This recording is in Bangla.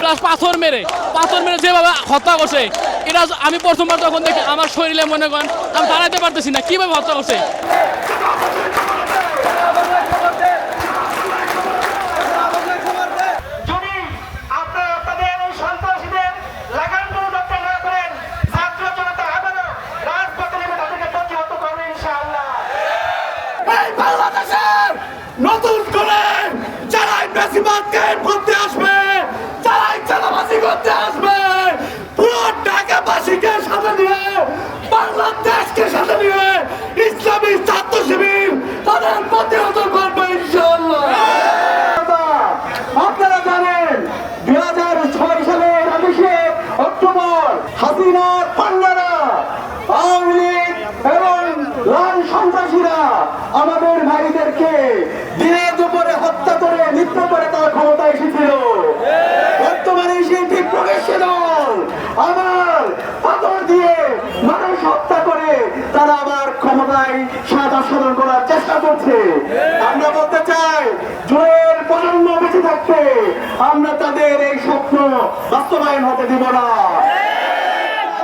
প্লাস পাথর মেরে যেভাবে হত্যা করছে, এটা আমি প্রথমবার যখন দেখি আমার শরীরে মনে করেন আমি দাঁড়াতে পারতেছি না, কিভাবে হত্যা করছে। বাংলাদেশের নতুন করে যারাই বেশিরভাগকে করতে আসবে, যারাই চালাবাসি করতে আসবে, পুরো ঢাকাবাসীকে সাথে নিয়ে, বাংলাদেশকে সাথে নিয়ে ইসলামী ছাত্র শিবির তাদের প্রতিহত করবে ইনশাআল্লাহ। আপনারা জানেন 2006 সালের 21শে অক্টোবর হাসিনার পান্ডারা, আওয়ামী লীগ এবং লাল সন্ত্রাসীরা আমাদের ভাইদেরকে দিনে দুপুরে হত্যা করে মৃত্যু করে তারা ক্ষমতা এসেছিল। বর্তমানে সেই ঠিক প্রবেশে দল আবার পাথর দিয়ে মানুষ হত্যা করে তারা আবার ক্ষমতায় শাসন করার চেষ্টা করছে। আমরা বলতে চাই জুয়ের প্রজন্ম বেঁচে থাকতে আমরা তাদের এই স্বপ্ন বাস্তবায়ন হতে দিব না।